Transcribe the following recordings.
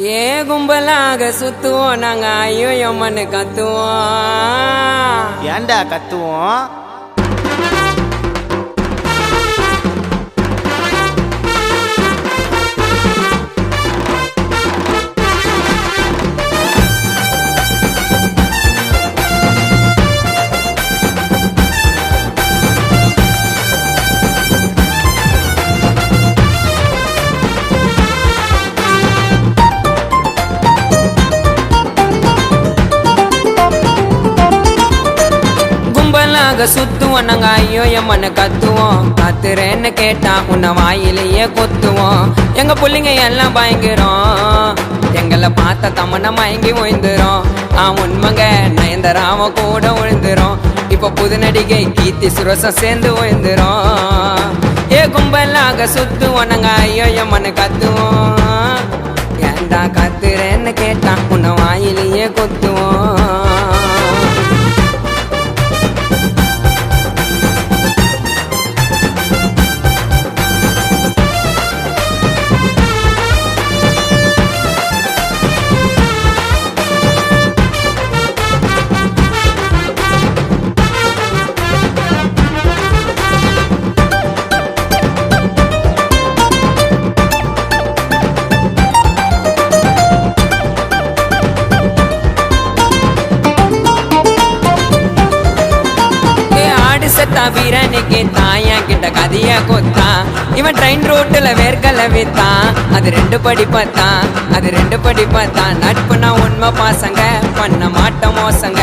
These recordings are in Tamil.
ஏ கும்பலாக சுத்துவோம் நாங்க ஐயோ எம்மன்னு கத்துவோம். ஏண்டா கத்துவோம்? சுத்துவோம் நாங்க ஐயோ எம்மன்னு கத்துவோம். கத்துறேன்னு கேட்டா உன்னை வாயிலேயே கொத்துவோம். எங்க புள்ளிங்க எல்லாம் பயங்கரம், எங்களை பார்த்த தமன மயங்கி ஓய்ந்துரும். உண்மைங்க நயன்தராம கூட விழுந்துரும். இப்ப புது நடிகை கீர்த்தி சுரசம் சேர்ந்து ஓய்ந்துரும். ஏ கும்பலாக சுத்துவோம் நாங்க ஐயோ எம்மன்னு கத்துவோம். ஏண்டா கத்துறேன்னு கேட்டா உன்னை வாயிலேயே கொத்துவோம். வீரனுக்கு தாயா கிட்ட கதைய கொத்தான். இவன் ட்ரெயின் ரோட்டுல வேர்க்கல வித்தான். அது ரெண்டு படி பார்த்தான். நட்புனா உண்மை பாசங்க, பண்ண மாட்ட மோசங்க.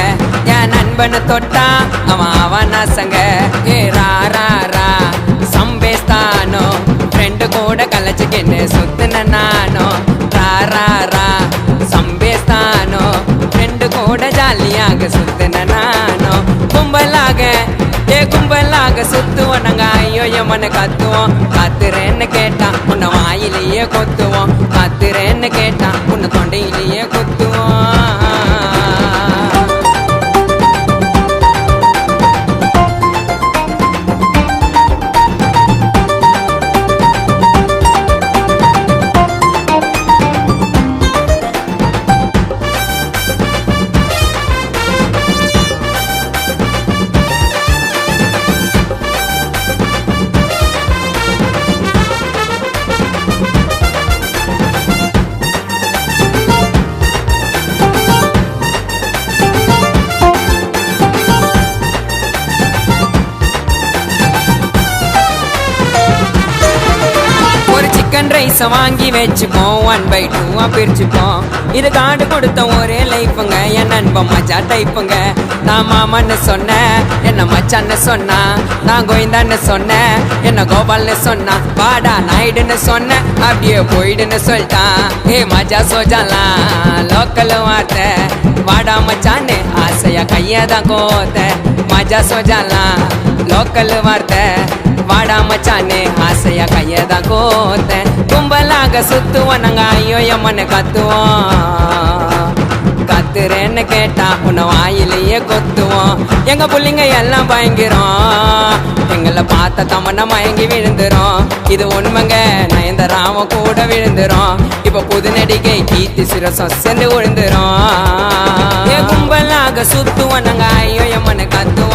என் நண்பனை தொட்டா அவன் நாசங்க. ஏ ரா ரா ரா சம்பேஸ்தானோ ஃப்ரெண்டு கூட கலைச்சுக்கின்னு சுத்துன நானோ. ரா ரா ரா சம்பேஸ்தானோ ஃப்ரெண்டு கூட ஜாலியாக சுத்துன நானோ. கும்பலாக சுத்துவோம் நாங்க ஐயோ எம்மன்னு கத்துவோம். கத்துறேன்னு கேட்டா உன்னை வாயிலேயே கொத்துவோம். கத்துறேன்னு கேட்டா உன்னை தொண்டையிலேயே கொத்துவோம். சிக்கன் ரைஸ வாங்கி வச்சுப்போம், 1/2 பிரிச்சுப்போம். இது காடு கொடுத்த ஒரே லைஃபுங்க, என் நண்பன் மஜா டைப்புங்க. நான் மாமன்னு சொன்னேன், என்ன மச்சான்னு சொன்னா. நான் கோவிந்தான்னு சொன்னேன், என்ன கோபால்னு சொன்னா. வாடா நாயுடுன்னு சொன்னேன், அப்படியே போயிடுன்னு சொல்லிட்டான். ஏ மஜா சோஜாலாம் லோக்கல் வார்த்தை. வாடா மச்சான்னு ஆசையா கையதான் கோத்த. மஜா சோஜாலாம் லோக்கல் வார்த்தை. வாடா மச்சானே ஆசையா கையதான் கோத்த. கும்பலாக சுத்துவோம் நாங்க ஐயோ எம்மன்னு கத்துவோம். கத்துறேன்னு கேட்டா உன்னை வாயிலேயே கொத்துவோம். எங்க புள்ளிங்க எல்லாம் பயங்கரம், எங்களை பார்த்த தமன மயங்கி விழுந்துரும். இது உண்மைங்க நயன்தராம கூட விழுந்துரும். இப்ப புது நடிகை கீர்த்தி சுரசம் சேர்ந்து விழுந்துரும். கும்பலாக சுத்துவோம் நாங்க ஐயோ எம்மன்னு கத்துவோம்.